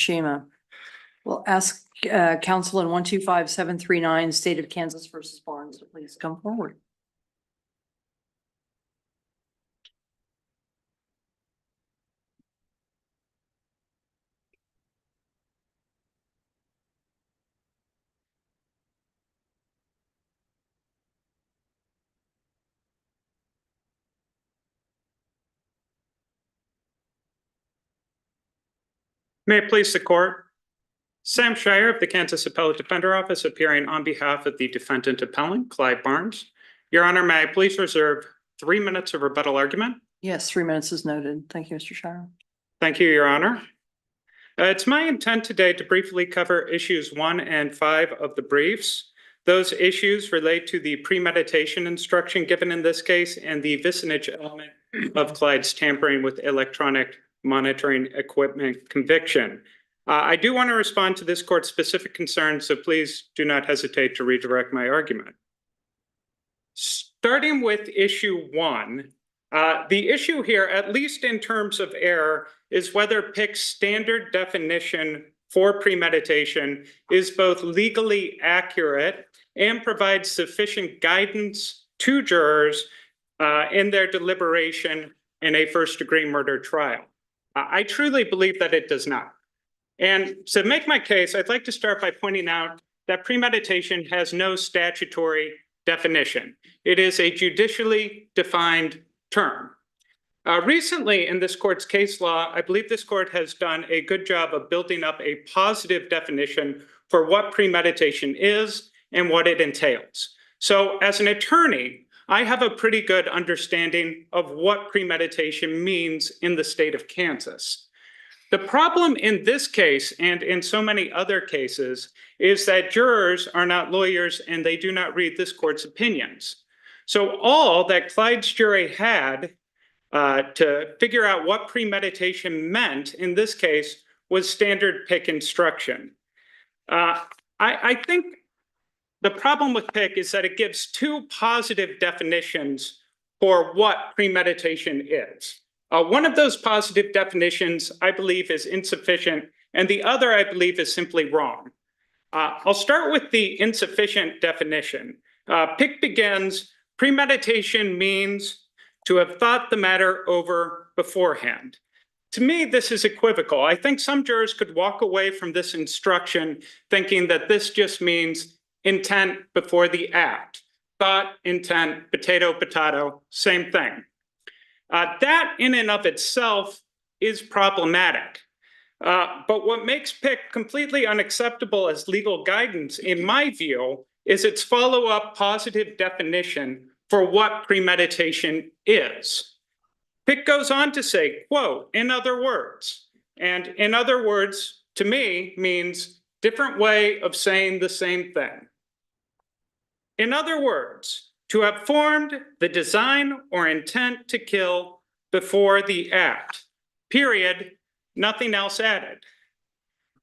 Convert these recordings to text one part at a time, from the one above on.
Shima. We'll ask counsel in 125-739, State of Kansas versus Barnes, to please come forward. May it please the court. Sam Shire of the Kansas Appellate Defender Office appearing on behalf of the defendant appellant, Clyde Barnes. Your Honor, may I please reserve 3 minutes of rebuttal argument? Yes, 3 minutes is noted. Thank you, Mr. Shire. Thank you, Your Honor. It's my intent today to briefly cover issues 1 and 5 of the briefs. Those issues relate to the premeditation instruction given in this case and the vicinage element of Clyde's tampering with electronic monitoring equipment conviction. I do want to respond to this court's specific concerns, so please do not hesitate to redirect my argument. Starting with issue 1, the issue here, at least in terms of error, is whether PIC's standard definition for premeditation is both legally accurate and provides sufficient guidance to jurors in their deliberation in a first-degree murder trial. I truly believe that it does not. And to make my case, I'd like to start by pointing out that premeditation has no statutory definition. It is a judicially defined term. Recently in this court's case law, I believe this court has done a good job of building up a positive definition for what premeditation is and what it entails. So as an attorney, I have a pretty good understanding of what premeditation means in the state of Kansas. The problem in this case and in so many other cases is that jurors are not lawyers and they do not read this court's opinions. So all that Clyde's jury had to figure out what premeditation meant in this case was standard PIC instruction. I think the problem with PIC is that it gives two positive definitions for what premeditation is. One of those positive definitions, I believe, is insufficient, and the other, I believe, is simply wrong. I'll start with the insufficient definition. PIC begins, premeditation means to have thought the matter over beforehand. To me, this is equivocal. I think some jurors could walk away from this instruction thinking that this just means intent before the act. Thought, intent, potato, potato, same thing. That in and of itself is problematic. But what makes PIC completely unacceptable as legal guidance, in my view, is its follow-up positive definition for what premeditation is. PIC goes on to say, quote, in other words, and in other words, to me, means different way of saying the same thing. In other words, to have formed the design or intent to kill before the act, period, nothing else added.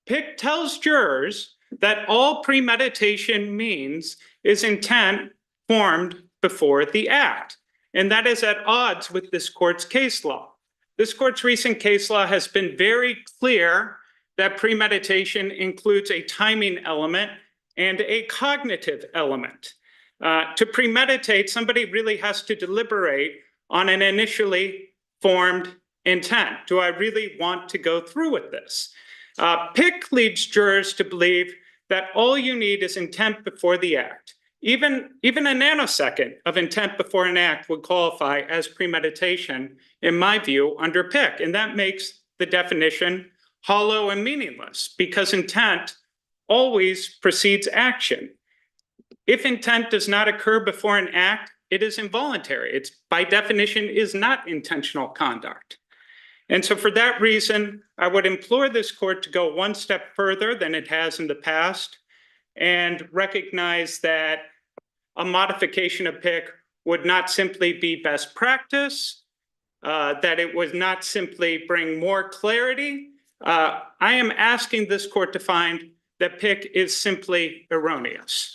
PIC tells jurors that all premeditation means is intent formed before the act, and that is at odds with this court's case law. This court's recent case law has been very clear that premeditation includes a timing element and a cognitive element. To premeditate, somebody really has to deliberate on an initially formed intent. Do I really want to go through with this? PIC leads jurors to believe that all you need is intent before the act. Even a nanosecond of intent before an act would qualify as premeditation, in my view, under PIC. And that makes the definition hollow and meaningless because intent always precedes action. If intent does not occur before an act, it is involuntary. It's by definition is not intentional conduct. And so for that reason, I would implore this court to go one step further than it has in the past and recognize that a modification of PIC would not simply be best practice, that it would not simply bring more clarity. I am asking this court to find that PIC is simply erroneous.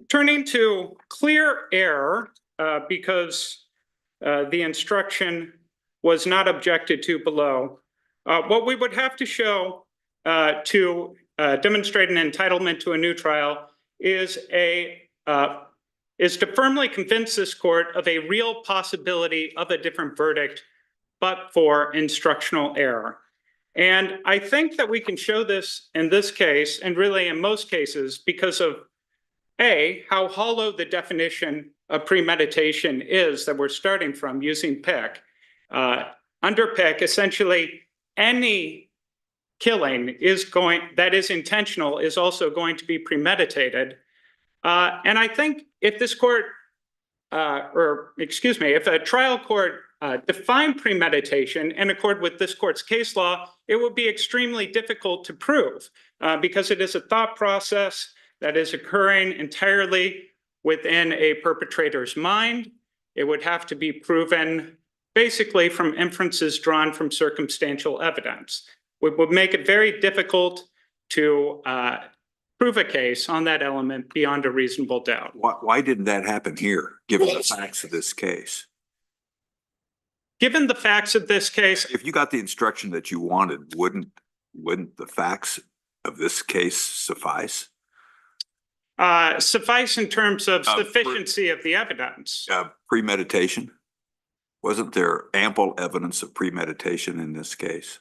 Turning to clear error, because the instruction was not objected to below, What we would have to show to demonstrate an entitlement to a new trial is to firmly convince this court of a real possibility of a different verdict, but for instructional error. And I think that we can show this in this case, and really in most cases, because of A, how hollow the definition of premeditation is that we're starting from using Pick. Under Pick, essentially any killing that is intentional is also going to be premeditated. And I think if this court, if a trial court defined premeditation in accord with this court's case law, it would be extremely difficult to prove because it is a thought process that is occurring entirely within a perpetrator's mind. It would have to be proven basically from inferences drawn from circumstantial evidence. It would make it very difficult to prove a case on that element beyond a reasonable doubt. Why didn't that happen here, given the facts of this case? Given the facts of this case, If you got the instruction that you wanted, wouldn't the facts of this case suffice? Suffice in terms of sufficiency of the evidence. Premeditation? Wasn't there ample evidence of premeditation in this case?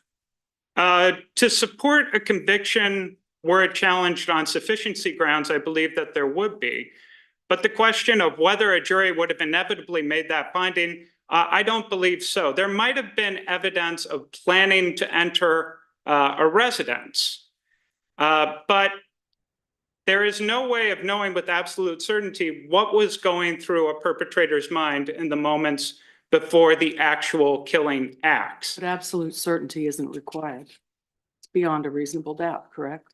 To support a conviction were it challenged on sufficiency grounds, I believe that there would be. But the question of whether a jury would have inevitably made that finding, I don't believe so. There might have been evidence of planning to enter a residence, but there is no way of knowing with absolute certainty what was going through a perpetrator's mind in the moments before the actual killing acts. But absolute certainty isn't required. It's beyond a reasonable doubt, correct?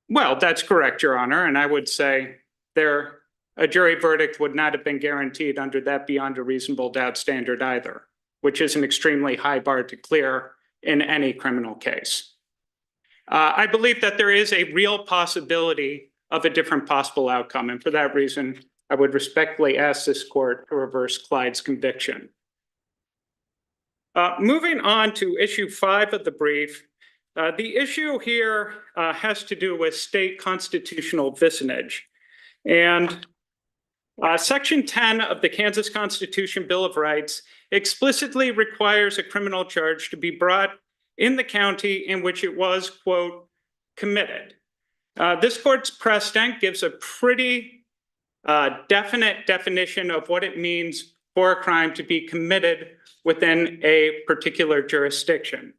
Well, that's correct, Your Honor. And I would say a jury verdict would not have been guaranteed under that beyond a reasonable doubt standard either, which is an extremely high bar to clear in any criminal case. I believe that there is a real possibility of a different possible outcome. And for that reason, I would respectfully ask this court to reverse Clyde's conviction. Moving on to issue 5 of the brief, the issue here has to do with state constitutional vicinage. And Section 10 of the Kansas Constitution Bill of Rights explicitly requires a criminal charge to be brought in the county in which it was, quote, committed. This court's precedent gives a pretty definite definition of what it means for a crime to be committed within a particular jurisdiction.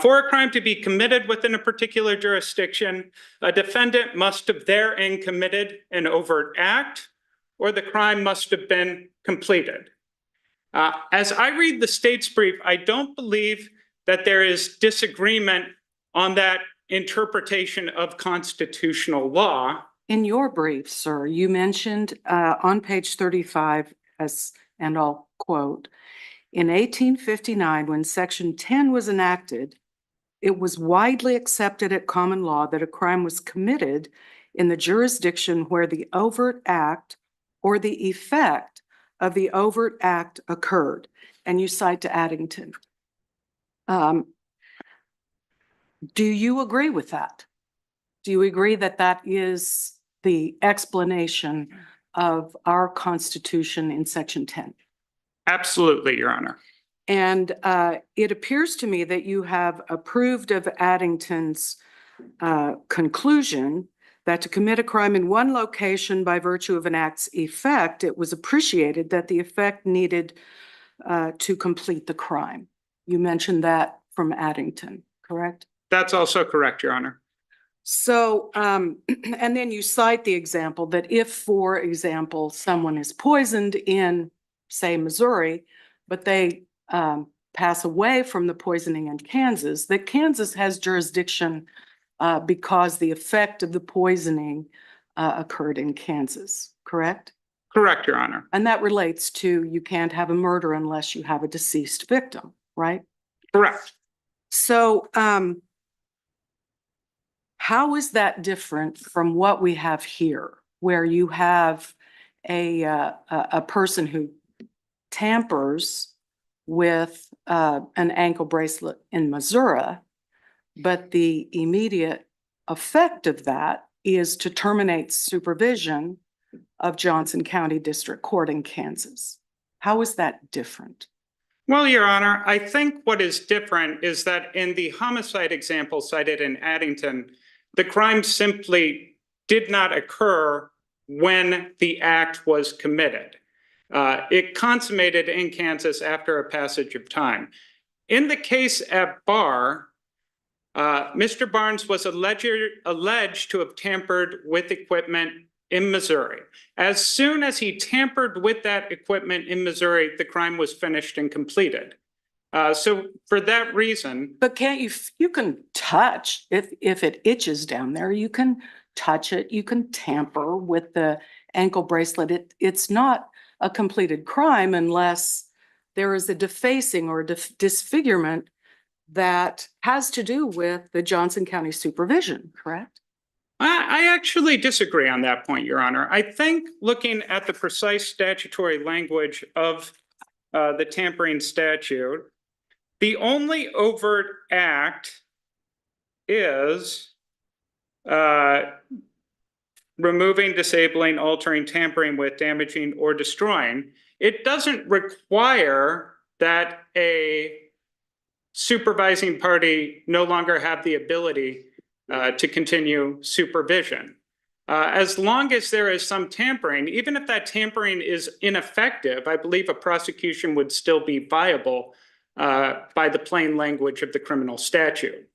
For a crime to be committed within a particular jurisdiction, a defendant must have therein committed an overt act, or the crime must have been completed. As I read the state's brief, I don't believe that there is disagreement on that interpretation of constitutional law. In your brief, sir, you mentioned on page 35, and I'll quote, in 1859, when Section 10 was enacted, it was widely accepted at common law that a crime was committed in the jurisdiction where the overt act or the effect of the overt act occurred. And you cite to Addington. Do you agree with that? Do you agree that that is the explanation of our Constitution in Section 10? Absolutely, Your Honor. And it appears to me that you have approved of Addington's conclusion that to commit a crime in one location by virtue of an act's effect, it was appreciated that the effect needed to complete the crime. You mentioned that from Addington, correct? That's also correct, Your Honor. So, and then you cite the example that if, for example, someone is poisoned in, say, Missouri, but they pass away from the poisoning in Kansas, that Kansas has jurisdiction because the effect of the poisoning occurred in Kansas, correct? Correct, Your Honor. And that relates to you can't have a murder unless you have a deceased victim, right? Correct. So how is that different from what we have here, where you have a person who tampers with an ankle bracelet in Missouri, but the immediate effect of that is to terminate supervision of Johnson County District Court in Kansas. How is that different? Well, Your Honor, I think what is different is that in the homicide example cited in Addington, the crime simply did not occur when the act was committed. It consummated in Kansas after a passage of time. In the case at bar, Mr. Barnes was alleged to have tampered with equipment in Missouri. As soon as he tampered with that equipment in Missouri, the crime was finished and completed. So for that reason. But can't you can touch, if it itches down there, you can touch it, you can tamper with the ankle bracelet. It's not a completed crime unless there is a defacing or disfigurement that has to do with the Johnson County supervision, correct? I actually disagree on that point, Your Honor. I think looking at the precise statutory language of the tampering statute, the only overt act is removing, disabling, altering, tampering with, damaging, or destroying. It doesn't require that a supervising party no longer have the ability to continue supervision. As long as there is some tampering, even if that tampering is ineffective, I believe a prosecution would still be viable by the plain language of the criminal statute.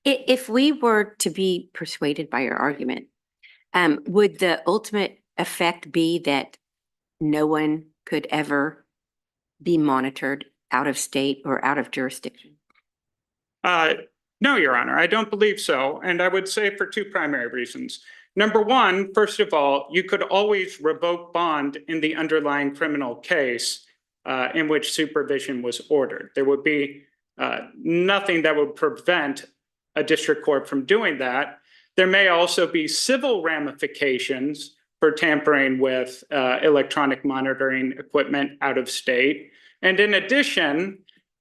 If we were to be persuaded by your argument, would the ultimate effect be that no one could ever be monitored out of state or out of jurisdiction? No, Your Honor, I don't believe so. And I would say for two primary reasons. Number one, first of all, you could always revoke bond in the underlying criminal case in which supervision was ordered. There would be nothing that would prevent a district court from doing that. There may also be civil ramifications for tampering with electronic monitoring equipment out of state. And in addition,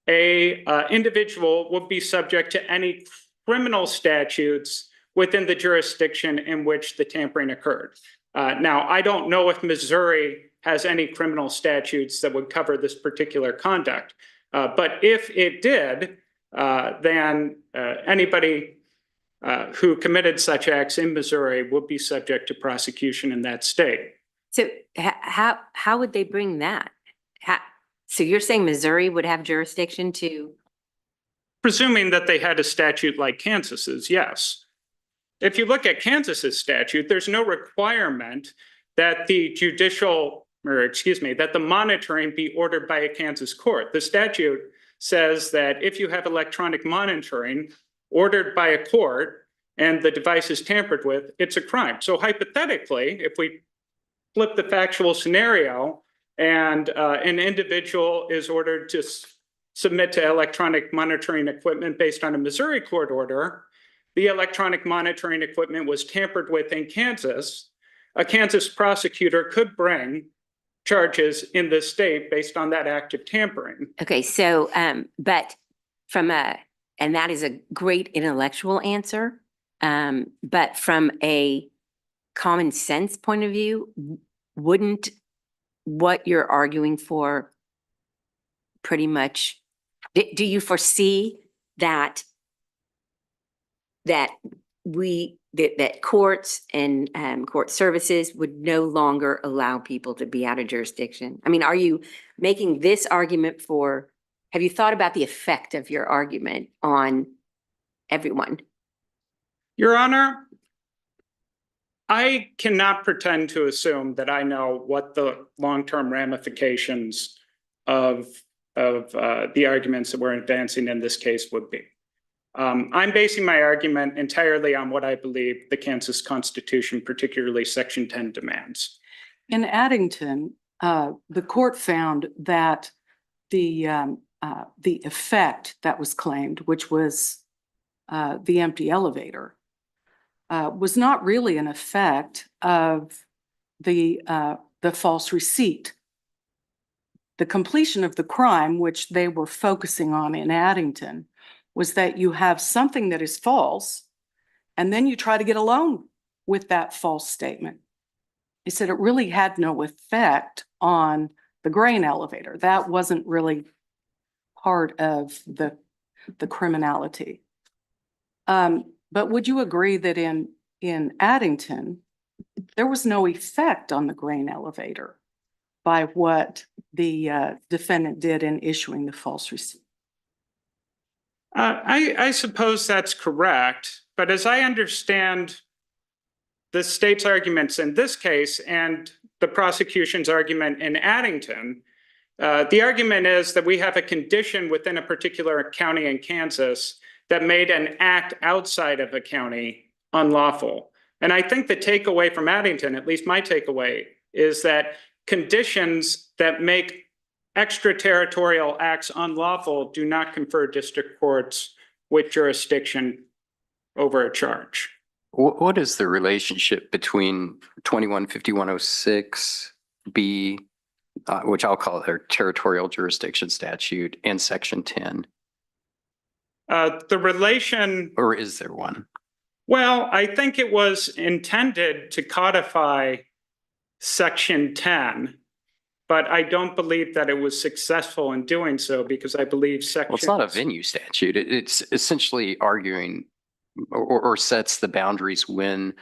a individual would be subject to any criminal statutes within the jurisdiction in which the tampering occurred. Now, I don't know if Missouri has any criminal statutes that would cover this particular conduct, but if it did, then anybody who committed such acts in Missouri would be subject to prosecution in that state. So how would they bring that? So you're saying Missouri would have jurisdiction to? Presuming that they had a statute like Kansas's, yes. If you look at Kansas's statute, there's no requirement that the that the monitoring be ordered by a Kansas court. The statute says that if you have electronic monitoring ordered by a court and the device is tampered with, it's a crime. So hypothetically, if we flip the factual scenario and an individual is ordered to submit to electronic monitoring equipment based on a Missouri court order, the electronic monitoring equipment was tampered with in Kansas, a Kansas prosecutor could bring charges in the state based on that act of tampering. Okay, so, but and that is a great intellectual answer, but from a common sense point of view, wouldn't what you're arguing for pretty much, do you foresee that courts and court services would no longer allow people to be out of jurisdiction? I mean, are you making this argument for, have you thought about the effect of your argument on everyone? Your Honor, I cannot pretend to assume that I know what the long-term ramifications of the arguments that we're advancing in this case would be. I'm basing my argument entirely on what I believe the Kansas Constitution, particularly Section 10, demands. In Addington, the court found that the effect that was claimed, which was the empty elevator, was not really an effect of the false receipt. the completion of the crime, which they were focusing on in Addington, was that you have something that is false, and then you try to get a loan with that false statement. He said it really had no effect on the grain elevator. That wasn't really part of the criminality. But would you agree that in Addington, there was no effect on the grain elevator by what the defendant did in issuing the false receipt? I suppose that's correct, but as I understand the state's arguments in this case and the prosecution's argument in Addington, the argument is that we have a condition within a particular county in Kansas that made an act outside of a county unlawful. And I think the takeaway from Addington, at least my takeaway, is that conditions that make extraterritorial acts unlawful do not confer district courts with jurisdiction over a charge. What is the relationship between 215106B, which I'll call their territorial jurisdiction statute, and Section 10? The relation, Or is there one? well, I think it was intended to codify Section 10, but I don't believe that it was successful in doing so because I believe Section. Well, it's not a venue statute. It's essentially arguing or sets the boundaries when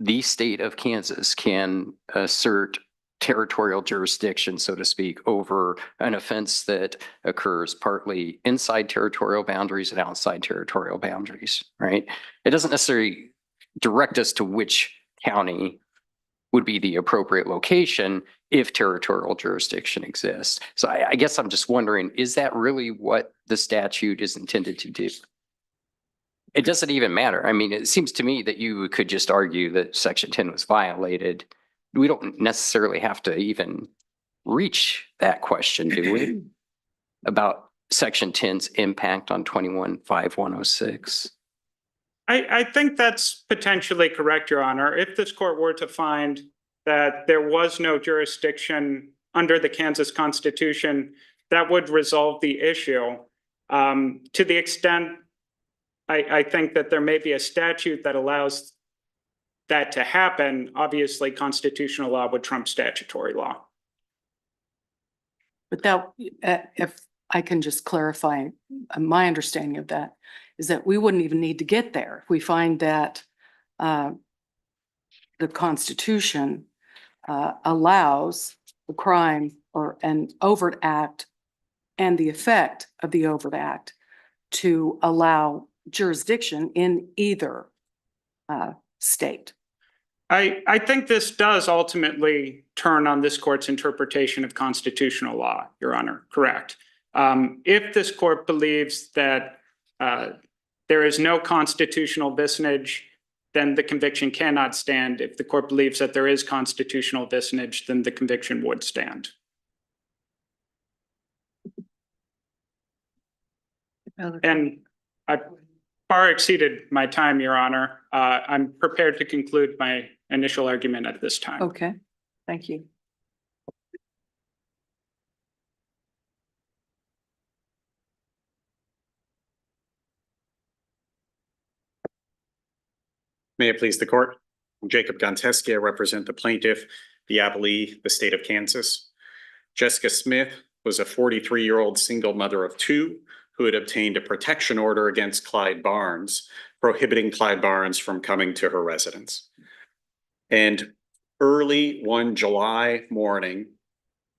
the state of Kansas can assert territorial jurisdiction, so to speak, over an offense that occurs partly inside territorial boundaries and outside territorial boundaries, right? It doesn't necessarily direct us to which county would be the appropriate location if territorial jurisdiction exists. So I guess I'm just wondering, is that really what the statute is intended to do? It doesn't even matter. I mean, it seems to me that you could just argue that Section 10 was violated. We don't necessarily have to even reach that question, do we? About Section 10's impact on 215106. I think that's potentially correct, Your Honor. If this court were to find that there was no jurisdiction under the Kansas Constitution, that would resolve the issue. To the extent I think that there may be a statute that allows that to happen, obviously constitutional law would trump statutory law. But that, if I can just clarify, my understanding of that is that we wouldn't even need to get there. If we find that the Constitution allows the crime or an overt act and the effect of the overt act to allow jurisdiction in either state. I think this does ultimately turn on this court's interpretation of constitutional law, Your Honor, correct. If this court believes that there is no constitutional vicinage, then the conviction cannot stand. If the court believes that there is constitutional vicinage, then the conviction would stand. And I far exceeded my time, Your Honor. I'm prepared to conclude my initial argument at this time. Okay, thank you. May it please the court. I'm Jacob Gonteski. I represent the plaintiff, the appellee, the state of Kansas. Jessica Smith was a 43-year-old single mother of two who had obtained a protection order against Clyde Barnes, prohibiting Clyde Barnes from coming to her residence. And early one July morning,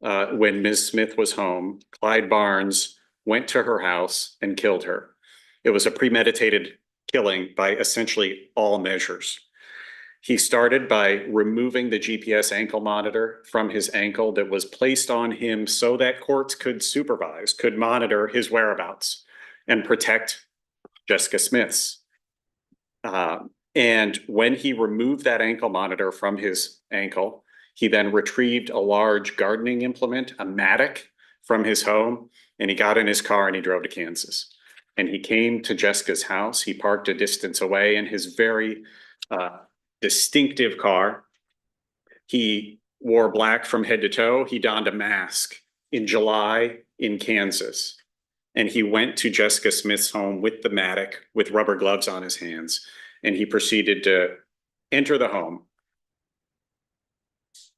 when Ms. Smith was home, Clyde Barnes went to her house and killed her. It was a premeditated killing by essentially all measures. He started by removing the GPS ankle monitor from his ankle that was placed on him so that courts could supervise, could monitor his whereabouts and protect Jessica Smith's. And when he removed that ankle monitor from his ankle, he then retrieved a large gardening implement, a mattock, from his home, and he got in his car and he drove to Kansas. And he came to Jessica's house. He parked a distance away in his very distinctive car. He wore black from head to toe. He donned a mask in July in Kansas. And he went to Jessica Smith's home with the mattock, with rubber gloves on his hands, and he proceeded to enter the home.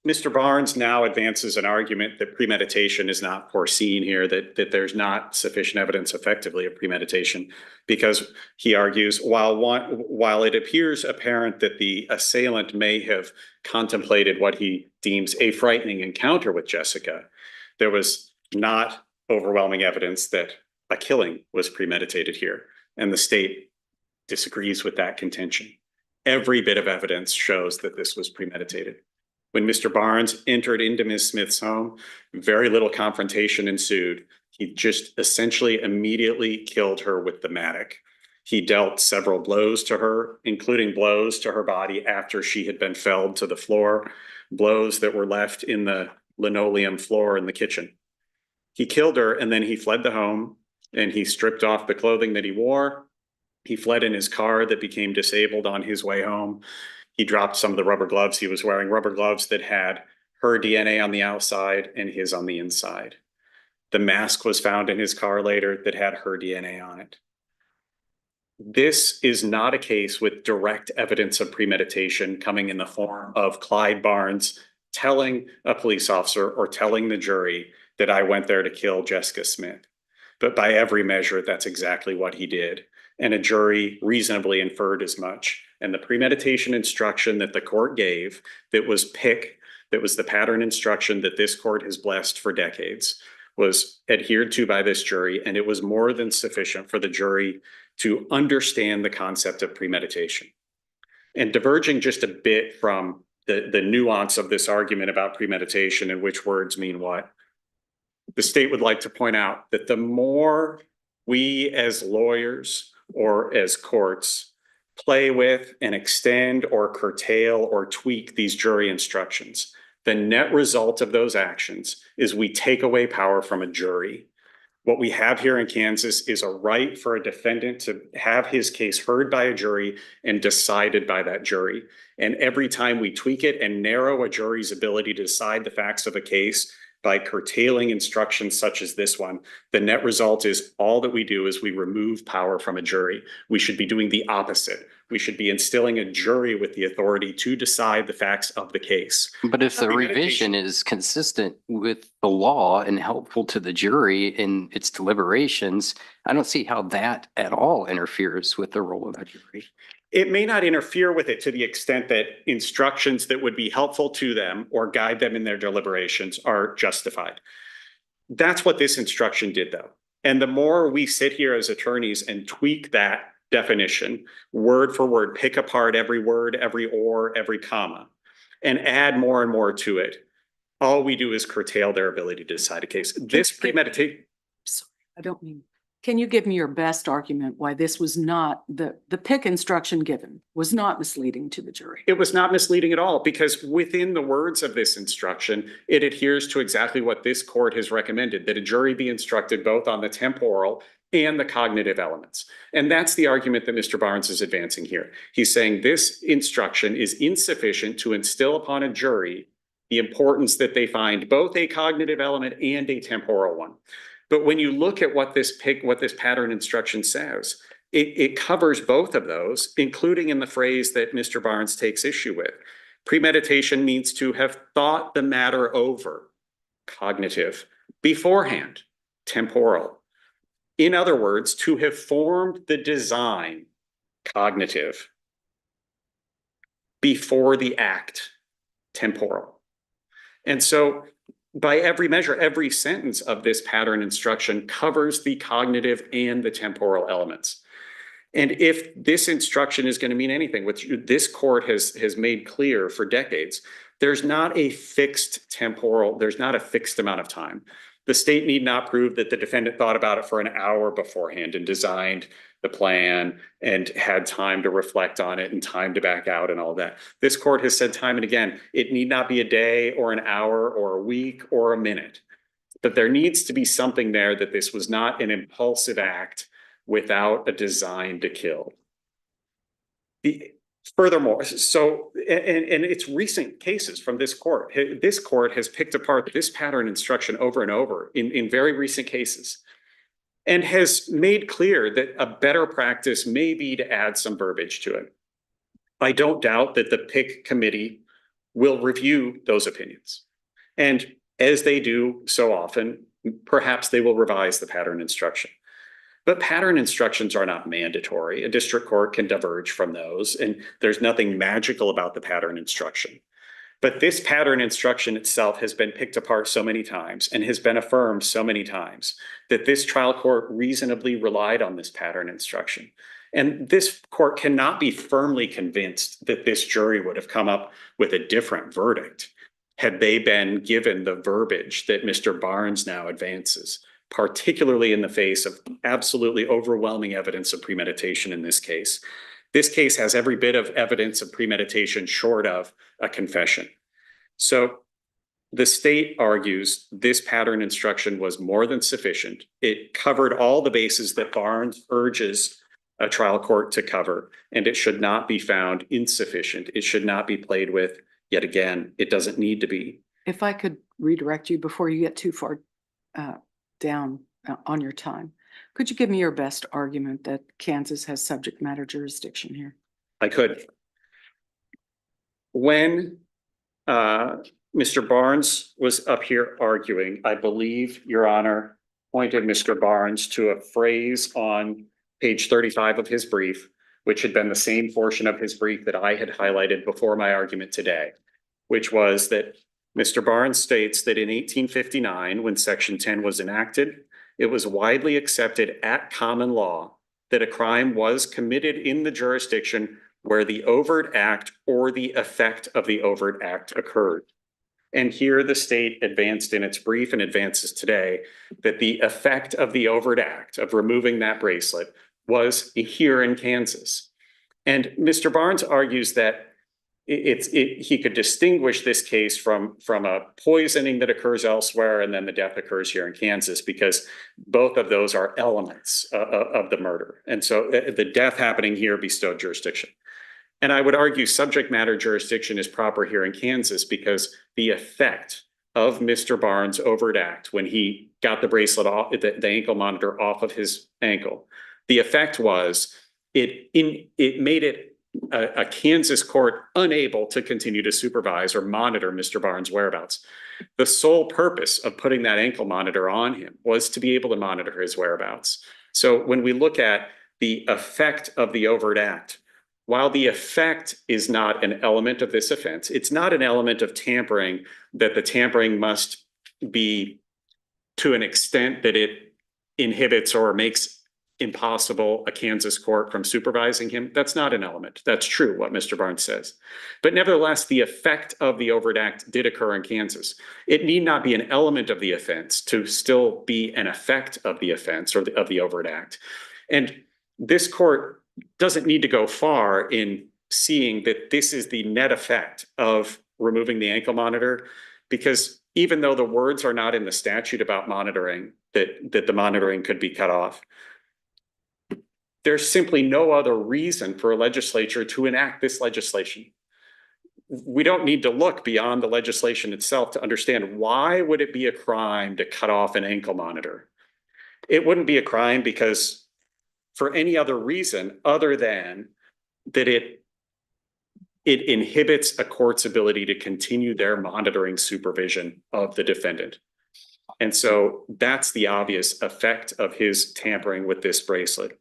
Mr. Barnes now advances an argument that premeditation is not foreseen here, that there's not sufficient evidence effectively of premeditation, because he argues while it appears apparent that the assailant may have contemplated what he deems a frightening encounter with Jessica, there was not overwhelming evidence that a killing was premeditated here, and the state disagrees with that contention. Every bit of evidence shows that this was premeditated. When Mr. Barnes entered into Ms. Smith's home, very little confrontation ensued. He just essentially immediately killed her with the mattock. He dealt several blows to her, including blows to her body after she had been felled to the floor, blows that were left in the linoleum floor in the kitchen. He killed her, and then he fled the home, and he stripped off the clothing that he wore. He fled in his car that became disabled on his way home. He dropped some of the rubber gloves he was wearing, rubber gloves that had her DNA on the outside and his on the inside. The mask was found in his car later that had her DNA on it. This is not a case with direct evidence of premeditation coming in the form of Clyde Barnes telling a police officer or telling the jury that I went there to kill Jessica Smith. But by every measure, that's exactly what he did. And a jury reasonably inferred as much. And the premeditation instruction that the court gave that was the pattern instruction that this court has blessed for decades, was adhered to by this jury. And it was more than sufficient for the jury to understand the concept of premeditation. And diverging just a bit from the nuance of this argument about premeditation and which words mean what, the state would like to point out that the more we as lawyers or as courts play with and extend or curtail or tweak these jury instructions, the net result of those actions is we take away power from a jury. What we have here in Kansas is a right for a defendant to have his case heard by a jury and decided by that jury. And every time we tweak it and narrow a jury's ability to decide the facts of a case by curtailing instructions such as this one, the net result is all that we do is we remove power from a jury. We should be doing the opposite. We should be instilling a jury with the authority to decide the facts of the case. But if the revision is consistent with the law and helpful to the jury in its deliberations, I don't see how that at all interferes with the role of the jury. It may not interfere with it to the extent that instructions that would be helpful to them or guide them in their deliberations are justified. That's what this instruction did, though. And the more we sit here as attorneys and tweak that definition, word for word, pick apart every word, every or, every comma, and add more and more to it, all we do is curtail their ability to decide a case. This premeditation. Sorry, I don't mean, can you give me your best argument why this was not, the pick instruction given was not misleading to the jury? It was not misleading at all, because within the words of this instruction, it adheres to exactly what this court has recommended, that a jury be instructed both on the temporal and the cognitive elements. And that's the argument that Mr. Barnes is advancing here. He's saying this instruction is insufficient to instill upon a jury the importance that they find both a cognitive element and a temporal one. But when you look at what this pattern instruction says, it covers both of those, including in the phrase that Mr. Barnes takes issue with. Premeditation means to have thought the matter over, cognitive, beforehand, temporal. In other words, to have formed the design, cognitive, before the act, temporal. And so by every measure, every sentence of this pattern instruction covers the cognitive and the temporal elements. And if this instruction is going to mean anything, which this court has made clear for decades, there's not a fixed there's not a fixed amount of time. The state need not prove that the defendant thought about it for an hour beforehand and designed the plan and had time to reflect on it and time to back out and all that. This court has said time and again, it need not be a day or an hour or a week or a minute, but there needs to be something there that this was not an impulsive act without a design to kill. Furthermore, so, and it's recent cases from this court. This court has picked apart this pattern instruction over and over in very recent cases and has made clear that a better practice may be to add some verbiage to it. I don't doubt that the PIC committee will review those opinions. And as they do so often, perhaps they will revise the pattern instruction. But pattern instructions are not mandatory. A district court can diverge from those, and there's nothing magical about the pattern instruction. But this pattern instruction itself has been picked apart so many times and has been affirmed so many times that this trial court reasonably relied on this pattern instruction. And this court cannot be firmly convinced that this jury would have come up with a different verdict had they been given the verbiage that Mr. Barnes now advances, particularly in the face of absolutely overwhelming evidence of premeditation in this case. This case has every bit of evidence of premeditation short of a confession. So the state argues this pattern instruction was more than sufficient. It covered all the bases that Barnes urges a trial court to cover, and it should not be found insufficient. It should not be played with. Yet again, it doesn't need to be. If I could redirect you before you get too far down on your time, could you give me your best argument that Kansas has subject matter jurisdiction here? I could. When Mr. Barnes was up here arguing, I believe Your Honor pointed Mr. Barnes to a phrase on page 35 of his brief, which had been the same portion of his brief that I had highlighted before my argument today, which was that Mr. Barnes states that in 1859, when Section 10 was enacted, it was widely accepted at common law that a crime was committed in the jurisdiction where the overt act or the effect of the overt act occurred. And here the state advanced in its brief and advances today that the effect of the overt act of removing that bracelet was here in Kansas. And Mr. Barnes argues that he could distinguish this case from a poisoning that occurs elsewhere and then the death occurs here in Kansas because both of those are elements of the murder. And so the death happening here bestowed jurisdiction. And I would argue subject matter jurisdiction is proper here in Kansas because the effect of Mr. Barnes' overt act when he got the bracelet off, the ankle monitor off of his ankle, the effect was it made it a Kansas court unable to continue to supervise or monitor Mr. Barnes' whereabouts. The sole purpose of putting that ankle monitor on him was to be able to monitor his whereabouts. So when we look at the effect of the overt act, while the effect is not an element of this offense, it's not an element of tampering that the tampering must be to an extent that it inhibits or makes impossible a Kansas court from supervising him. That's not an element. That's true, what Mr. Barnes says. But nevertheless, the effect of the overt act did occur in Kansas. It need not be an element of the offense to still be an effect of the offense or of the overt act. And this court doesn't need to go far in seeing that this is the net effect of removing the ankle monitor, because even though the words are not in the statute about monitoring, that the monitoring could be cut off, there's simply no other reason for a legislature to enact this legislation. We don't need to look beyond the legislation itself to understand why would it be a crime to cut off an ankle monitor. It wouldn't be a crime because for any other reason other than that it inhibits a court's ability to continue their monitoring supervision of the defendant. And so that's the obvious effect of his tampering with this bracelet.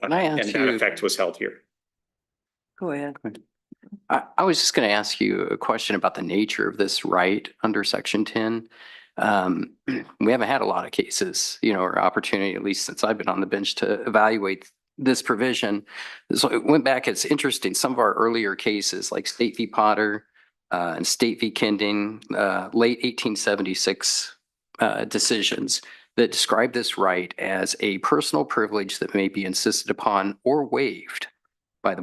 Can I ask And that you- effect was held here. Go ahead. I was just going to ask you a question about the nature of this right under Section 10. We haven't had a lot of cases, or opportunity, at least since I've been on the bench, to evaluate this provision. So it went back, it's interesting, some of our earlier cases like State v. Potter and State v. Kending, late 1876 decisions that describe this right as a personal privilege that may be insisted upon or waived by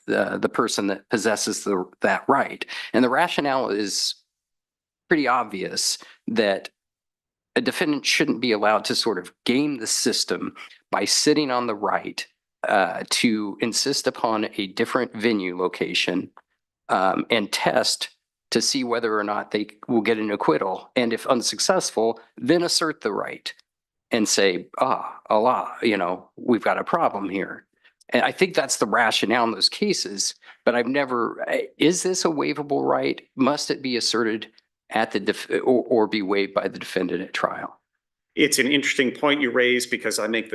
the person that possesses that right. And the rationale is pretty obvious that a defendant shouldn't be allowed to sort of game the system by sitting on the right to insist upon a different venue location and test to see whether or not they will get an acquittal. And if unsuccessful, then assert the right and say, Allah, we've got a problem here. And I think that's the rationale in those cases, but is this a waivable right? Must it be asserted at the or be waived by the defendant at trial? It's an interesting point you raise because I make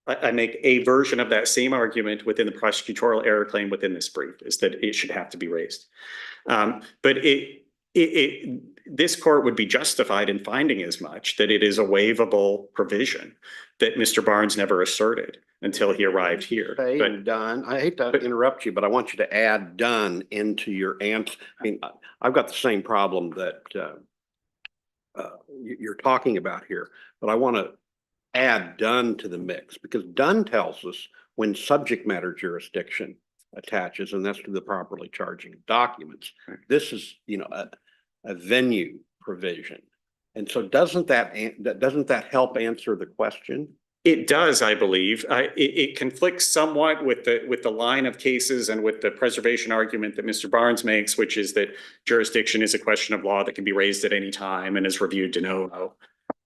I make a version of that same argument within the prosecutorial error claim within this brief, is that it should have to be raised. But this court would be justified in finding as much, that it is a waivable provision that Mr. Barnes never asserted until he arrived here. But done. I hate to interrupt you, but I want you to add done into your answer. I mean, I've got the same problem that you're talking about here, but I want to add done to the mix, because done tells us when subject matter jurisdiction attaches, and that's to the properly charging documents. This is, a venue provision. And so doesn't that help answer the question? It does, I believe. It conflicts somewhat with the line of cases and with the preservation argument that Mr. Barnes makes, which is that jurisdiction is a question of law that can be raised at any time and is reviewed de novo.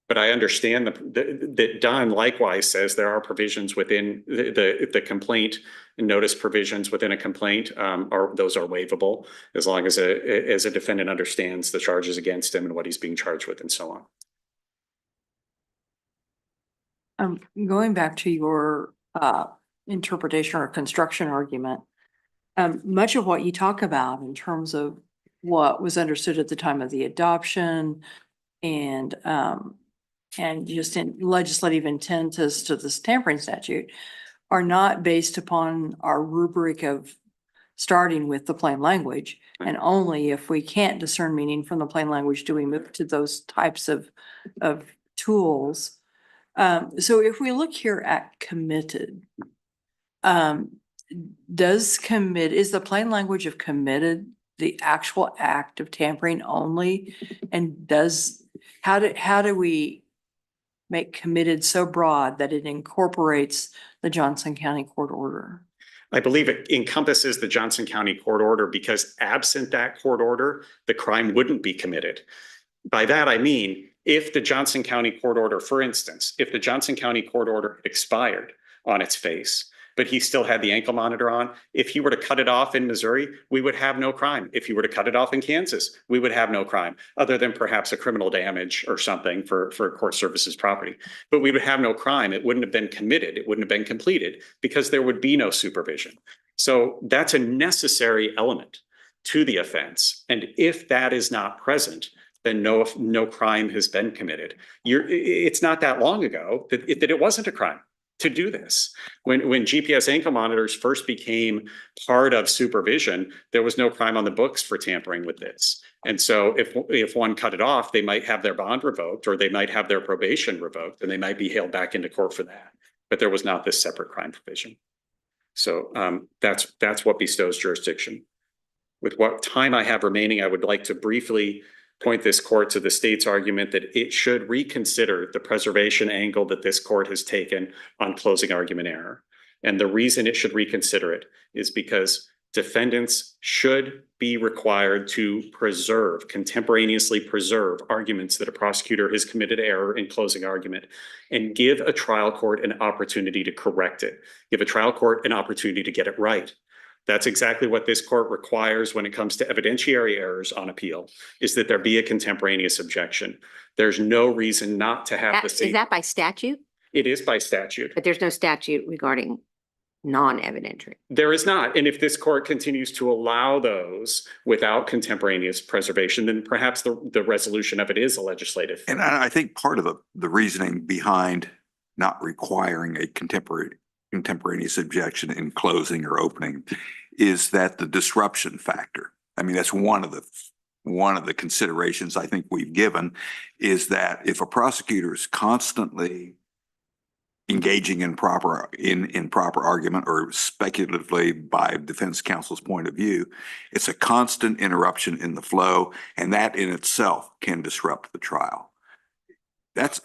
But I understand that Dunn likewise says there are provisions within the complaint and notice provisions within a complaint those are waivable as long as a defendant understands the charges against him and what he's being charged with and so on. Going back to your interpretation or construction argument, much of what you talk about in terms of what was understood at the time of the adoption and just in legislative intent as to this tampering statute are not based upon our rubric of starting with the plain language. And only if we can't discern meaning from the plain language do we move to those types of tools. So if we look here at committed, is the plain language of committed the actual act of tampering only? And how do we make committed so broad that it incorporates the Johnson County court order? I believe it encompasses the Johnson County court order because absent that court order, the crime wouldn't be committed. By that, I mean, if the Johnson County court order, for instance, if the Johnson County court order expired on its face, but he still had the ankle monitor on, if he were to cut it off in Missouri, we would have no crime. If he were to cut it off in Kansas, we would have no crime, other than perhaps a criminal damage or something for court services property. But we would have no crime. It wouldn't have been committed. It wouldn't have been completed because there would be no supervision. So that's a necessary element to the offense. And if that is not present, then no crime has been committed. It's not that long ago that it wasn't a crime to do this. When GPS ankle monitors first became part of supervision, there was no crime on the books for tampering with this. And so if one cut it off, they might have their bond revoked or they might have their probation revoked and they might be hailed back into court for that. But there was not this separate crime provision. So that's what bestows jurisdiction. With what time I have remaining, I would like to briefly point this court to the state's argument that it should reconsider the preservation angle that this court has taken on closing argument error. And the reason it should reconsider it is because defendants should be required to contemporaneously preserve arguments that a prosecutor has committed error in closing argument and give a trial court an opportunity to correct it. Give a trial court an opportunity to get it right. That's exactly what this court requires when it comes to evidentiary errors on appeal, is that there be a contemporaneous objection. There's no reason not to have the same. Is that by statute? It is by statute. But there's no statute regarding non-evidentiary. There is not. And if this court continues to allow those without contemporaneous preservation, then perhaps the resolution of it is a legislative. And I think part of the reasoning behind not requiring a contemporaneous objection in closing or opening is that the disruption factor. I mean, that's one of the considerations I think we've given, is that if a prosecutor is constantly engaging in proper argument or speculatively by defense counsel's point of view, it's a constant interruption in the flow, and that in itself can disrupt the trial.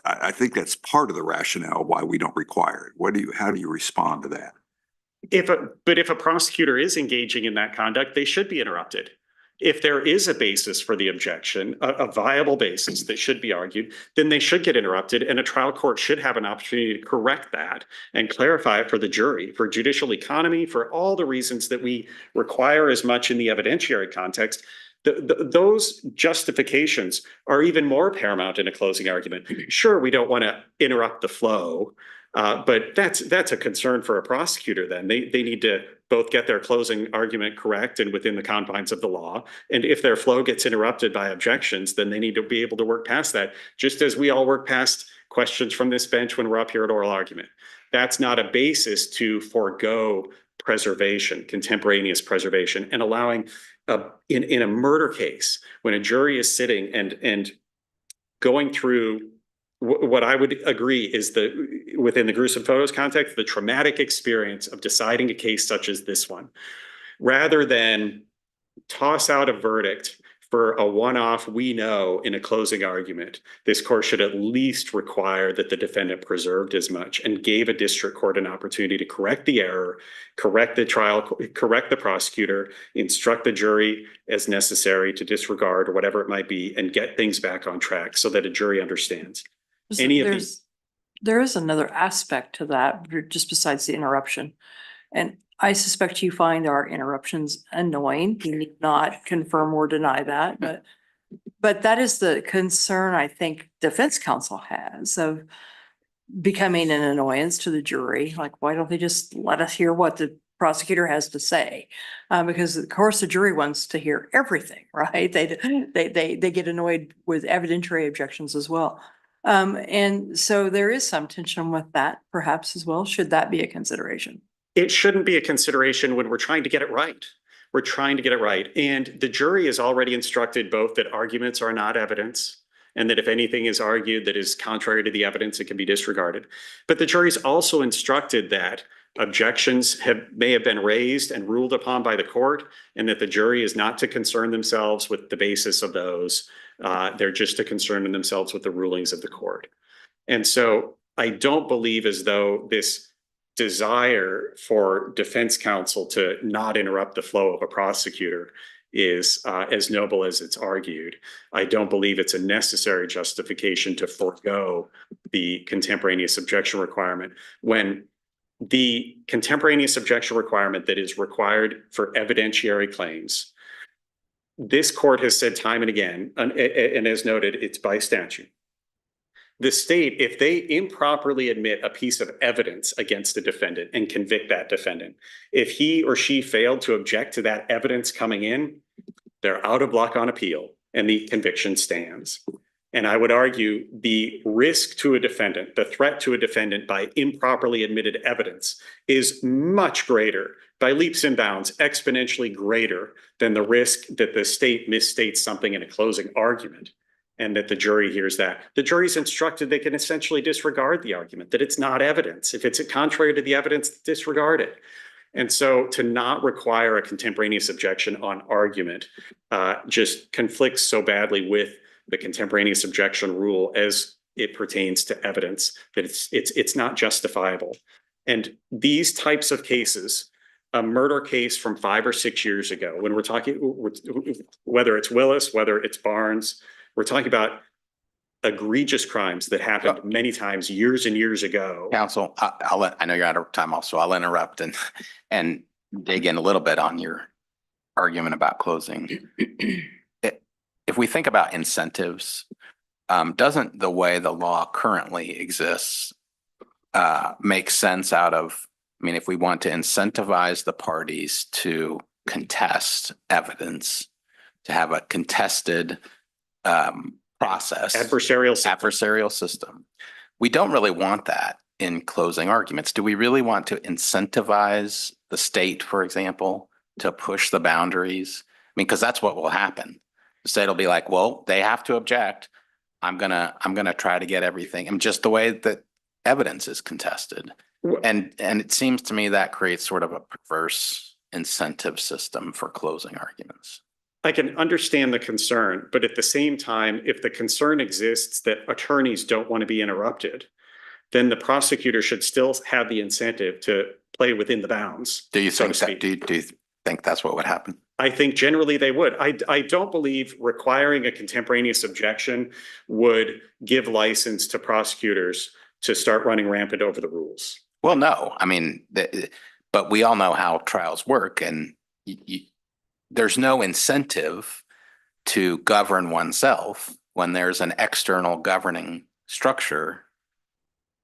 I think that's part of the rationale why we don't require it. How do you respond to that? But if a prosecutor is engaging in that conduct, they should be interrupted. If there is a basis for the objection, a viable basis that should be argued, then they should get interrupted, and a trial court should have an opportunity to correct that and clarify it for the jury, for judicial economy, for all the reasons that we require as much in the evidentiary context. Those justifications are even more paramount in a closing argument. Sure, we don't want to interrupt the flow, but that's a concern for a prosecutor then. They need to both get their closing argument correct and within the confines of the law. And if their flow gets interrupted by objections, then they need to be able to work past that, just as we all work past questions from this bench when we're up here at oral argument. That's not a basis to forego preservation, contemporaneous preservation, and allowing in a murder case when a jury is sitting and going through what I would agree is within the gruesome photos context, the traumatic experience of deciding a case such as this one, rather than toss out a verdict for a one-off we know in a closing argument. This court should at least require that the defendant preserved as much and gave a district court an opportunity to correct the error, correct the trial, correct the prosecutor, instruct the jury as necessary to disregard or whatever it might be, and get things back on track so that a jury understands. There is another aspect to that, just besides the interruption. And I suspect you find there are interruptions annoying. You need not confirm or deny that, but that is the concern I think defense counsel has of becoming an annoyance to the jury. Like, why don't they just let us hear what the prosecutor has to say? Because of course the jury wants to hear everything, right? They get annoyed with evidentiary objections as well. And so there is some tension with that perhaps as well. Should that be a consideration? It shouldn't be a consideration when we're trying to get it right. We're trying to get it right. And the jury is already instructed both that arguments are not evidence and that if anything is argued that is contrary to the evidence, it can be disregarded. But the jury's also instructed that objections may have been raised and ruled upon by the court, and that the jury is not to concern themselves with the basis of those. They're just to concern themselves with the rulings of the court. And so I don't believe as though this desire for defense counsel to not interrupt the flow of a prosecutor is as noble as it's argued. I don't believe it's a necessary justification to forego the contemporaneous objection requirement when the contemporaneous objection requirement that is required for evidentiary claims. This court has said time and again, and as noted, it's by statute. The state, if they improperly admit a piece of evidence against a defendant and convict that defendant, if he or she failed to object to that evidence coming in, they're out of luck on appeal and the conviction stands. And I would argue the risk to a defendant, the threat to a defendant by improperly admitted evidence is much greater, by leaps and bounds, exponentially greater than the risk that the state misstates something in a closing argument. And that the jury hears that. The jury's instructed they can essentially disregard the argument, that it's not evidence. If it's contrary to the evidence, disregard it. And so to not require a contemporaneous objection on argument just conflicts so badly with the contemporaneous objection rule as it pertains to evidence that it's not justifiable. And these types of cases, a murder case from 5 or 6 years ago, when we're talking, whether it's Willis, whether it's Barnes, we're talking about egregious crimes that happened many times years and years ago. Counsel, I know you're out of time also. I'll interrupt and dig in a little bit on your argument about closing. If we think about incentives, doesn't the way the law currently exists make sense out of, I mean, if we want to incentivize the parties to contest evidence, to have a contested process. Adversarial system. We don't really want that in closing arguments. Do we really want to incentivize the state, for example, to push the boundaries? I mean, because that's what will happen. The state will be like, well, they have to object. I'm gonna try to get everything. And just the way that evidence is contested. And it seems to me that creates sort of a perverse incentive system for closing arguments. I can understand the concern, but at the same time, if the concern exists that attorneys don't want to be interrupted, then the prosecutor should still have the incentive to play within the bounds. Do you so to think that, speak. do you think that's what would happen? I think generally they would. I don't believe requiring a contemporaneous objection would give license to prosecutors to start running rampant over the rules. Well, no, I mean, but we all know how trials work, and there's no incentive to govern oneself when there's an external governing structure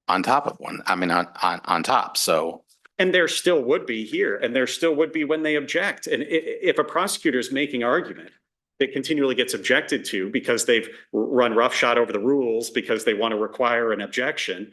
on top of one, I mean, on top, so. And there still would be here, and there still would be when they object. And if a prosecutor is making argument that continually gets objected to because they've run roughshod over the rules, because they want to require an objection,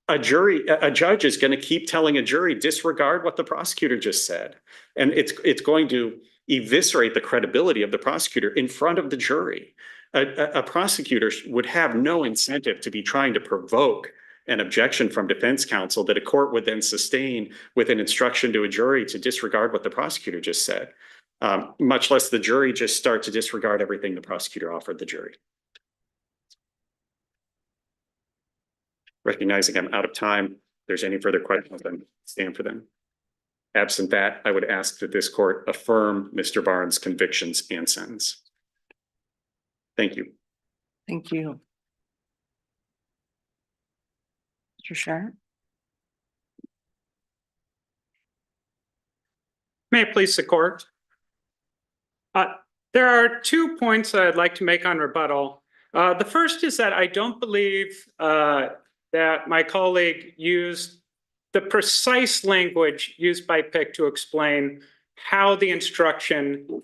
a judge is going to keep telling a jury, disregard what the prosecutor just said. And it's going to eviscerate the credibility of the prosecutor in front of the jury. A prosecutor would have no incentive to be trying to provoke an objection from defense counsel that a court would then sustain with an instruction to a jury to disregard what the prosecutor just said, much less the jury just start to disregard everything the prosecutor offered the jury. Recognizing I'm out of time, if there's any further questions, I stand for them. Absent that, I would ask that this court affirm Mr. Barnes' convictions and sentence. Thank you. Thank you. Mr. Sharp? May it please the court. There are 2 points that I'd like to make on rebuttal. The first is that I don't believe that my colleague used the precise language used by Pick to explain how the instruction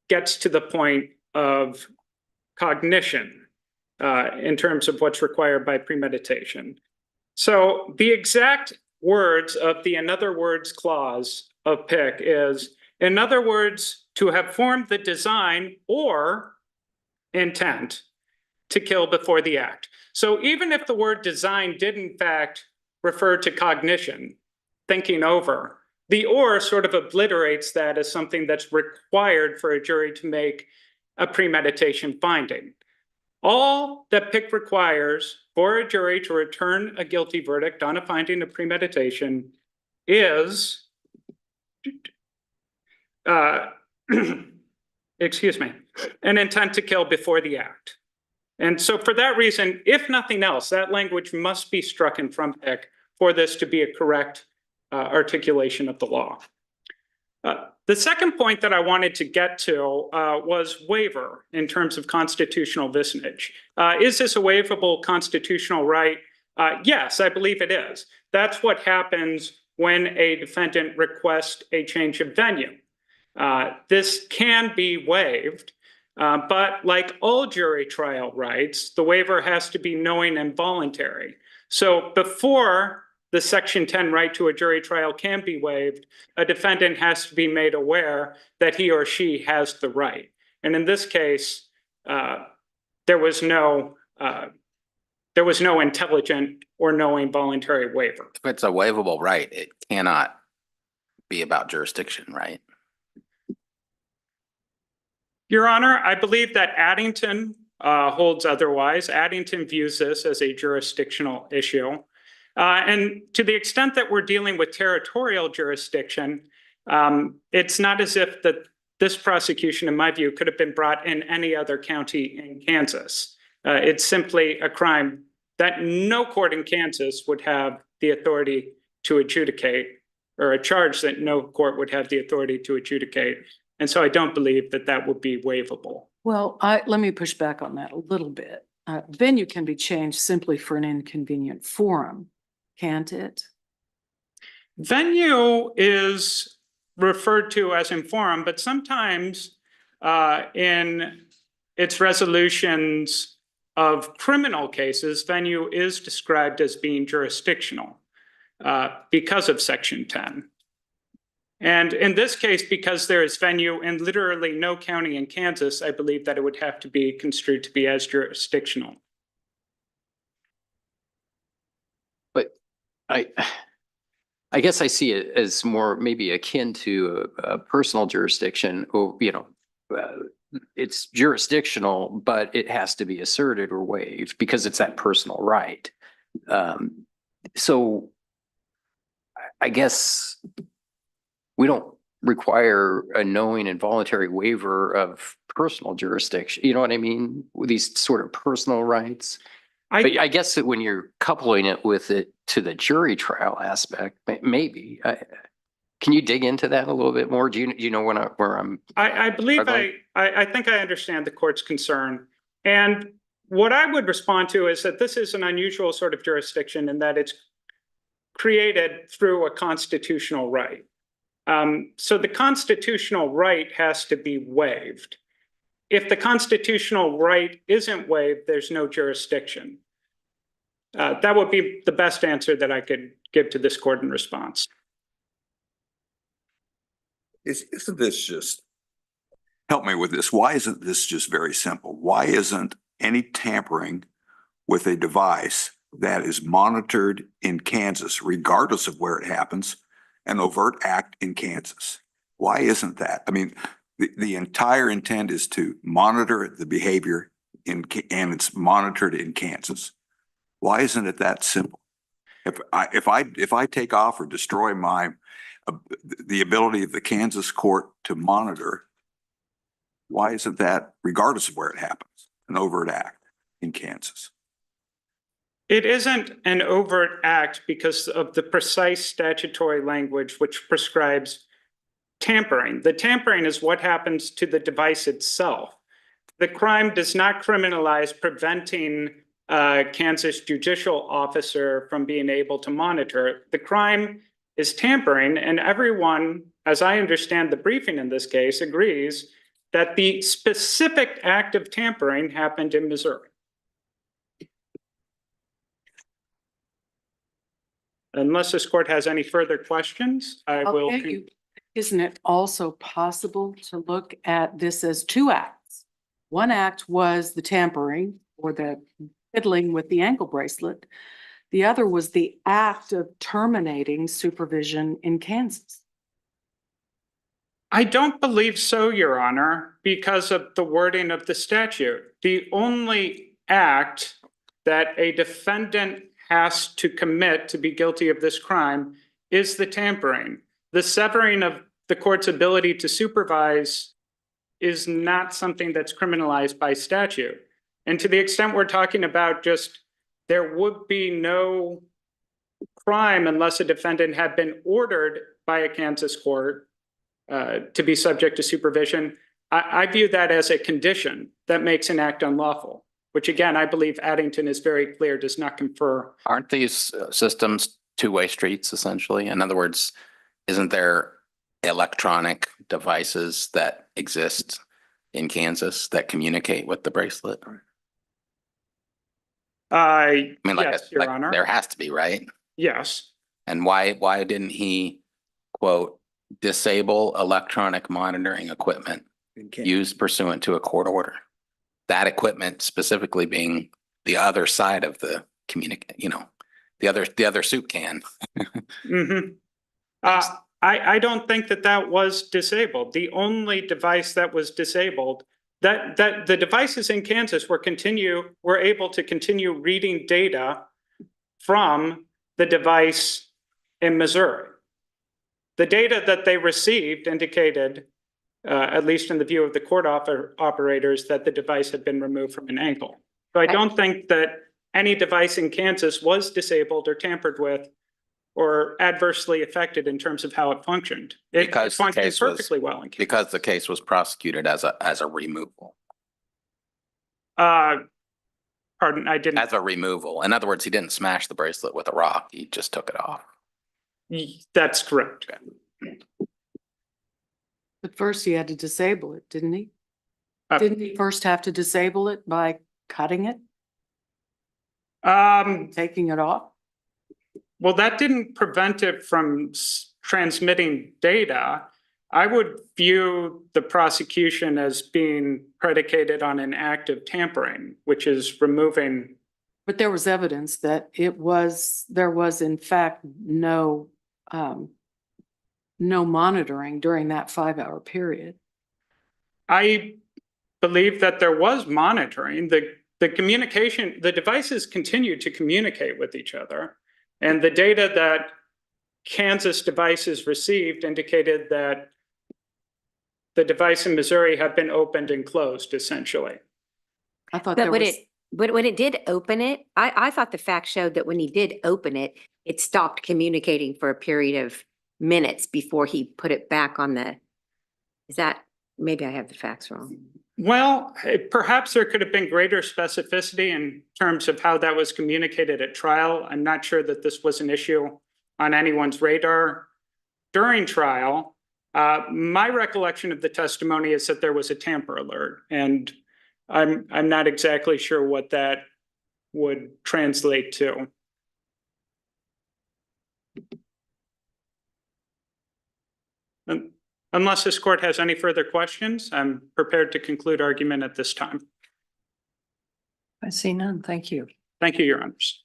gets to the point of cognition in terms of what's required by premeditation. So the exact words of the in other words clause of Pick is, in other words, to have formed the design or intent to kill before the act. So even if the word design did in fact refer to cognition, thinking over, the or sort of obliterates that as something that's required for a jury to make a premeditation finding. All that Pick requires for a jury to return a guilty verdict on a finding of premeditation is, excuse me, an intent to kill before the act. And so for that reason, if nothing else, that language must be stricken from Pick for this to be a correct articulation of the law. The second point that I wanted to get to was waiver in terms of constitutional vicinage. Is this a waivable constitutional right? Yes, I believe it is. That's what happens when a defendant requests a change of venue. This can be waived, but like all jury trial rights, the waiver has to be knowing and voluntary. So before the Section 10 right to a jury trial can be waived, a defendant has to be made aware that he or she has the right. And in this case, there was no intelligent or knowing voluntary waiver. If it's a waivable right, it cannot be about jurisdiction, right? Your Honor, I believe that Addington holds otherwise. Addington views this as a jurisdictional issue. And to the extent that we're dealing with territorial jurisdiction, it's not as if this prosecution, in my view, could have been brought in any other county in Kansas. It's simply a crime that no court in Kansas would have the authority to adjudicate, or a charge that no court would have the authority to adjudicate. And so I don't believe that that would be waivable. Well, let me push back on that a little bit. Venue can be changed simply for an inconvenient forum, can't it? Venue is referred to as in forum, but sometimes in its resolutions of criminal cases, venue is described as being jurisdictional because of Section 10. And in this case, because there is venue in literally no county in Kansas, I believe that it would have to be construed to be as jurisdictional. But I guess I see it as more maybe akin to a personal jurisdiction, or, it's jurisdictional, but it has to be asserted or waived because it's that personal right. So I guess we don't require a knowing and voluntary waiver of personal jurisdiction. You know what I mean? With these sort of personal rights. But I guess that when you're coupling it with it to the jury trial aspect, maybe. Can you dig into that a little bit more? Do you know where I'm? I believe struggling? I think I understand the court's concern. And what I would respond to is that this is an unusual sort of jurisdiction in that it's created through a constitutional right. So the constitutional right has to be waived. If the constitutional right isn't waived, there's no jurisdiction. That would be the best answer that I could give to this court in response. Isn't this just, help me with this, why isn't this just very simple? Why isn't any tampering with a device that is monitored in Kansas, regardless of where it happens, an overt act in Kansas? Why isn't that? I mean, the entire intent is to monitor the behavior and it's monitored in Kansas. Why isn't it that simple? If I take off or destroy the ability of the Kansas court to monitor, why isn't that, regardless of where it happens, an overt act in Kansas? It isn't an overt act because of the precise statutory language which prescribes tampering. The tampering is what happens to the device itself. The crime does not criminalize preventing a Kansas judicial officer from being able to monitor it. The crime is tampering, and everyone, as I understand the briefing in this case, agrees that the specific act of tampering happened in Missouri. Unless this court has any further questions, I will. Isn't it also possible to look at this as two acts? One act was the tampering or the fiddling with the ankle bracelet. The other was the act of terminating supervision in Kansas. I don't believe so, Your Honor, because of the wording of the statute. The only act that a defendant has to commit to be guilty of this crime is the tampering. The severing of the court's ability to supervise is not something that's criminalized by statute. And to the extent we're talking about just there would be no crime unless a defendant had been ordered by a Kansas court to be subject to supervision. I view that as a condition that makes an act unlawful, which again, I believe Addington is very clear does not confer. Aren't these systems two-way streets essentially? In other words, isn't there electronic devices that exist in Kansas that communicate with the bracelet? I mean, Yes, Your Honor. There has to be, right? Yes. And why didn't he, quote, disable electronic monitoring equipment used pursuant to a court order? That equipment specifically being the other side of the the other soup can. Mm-hmm. I don't think that was disabled. The only device that was disabled, that the devices in Kansas were able to continue reading data from the device in Missouri. The data that they received indicated, at least in the view of the court operators, that the device had been removed from an ankle. So I don't think that any device in Kansas was disabled or tampered with or adversely affected in terms of how it functioned. It functioned perfectly well in Kansas. Because the case was prosecuted as a removal. Pardon, I didn't. As a removal. In other words, he didn't smash the bracelet with a rock. He just took it off. That's correct. But first he had to disable it, didn't he? Didn't he first have to disable it by cutting it, taking it off? Well, that didn't prevent it from transmitting data. I would view the prosecution as being predicated on an act of tampering, which is removing. But there was evidence that there was in fact no monitoring during that 5-hour period. I believe that there was monitoring. The communication, the devices continued to communicate with each other. And the data that Kansas devices received indicated that the device in Missouri had been opened and closed essentially. I thought But there was, when it did open it, I thought the fact showed that when he did open it, it stopped communicating for a period of minutes before he put it back on the, is that, maybe I have the facts wrong. Well, perhaps there could have been greater specificity in terms of how that was communicated at trial. I'm not sure that this was an issue on anyone's radar during trial. My recollection of the testimony is that there was a tamper alert, and I'm not exactly sure what that would translate to. Unless this court has any further questions, I'm prepared to conclude argument at this time. I see none. Thank you. Thank you, Your Honors.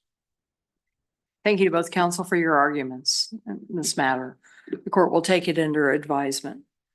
Thank you to both counsel for your arguments in this matter. The court will take it under advisement.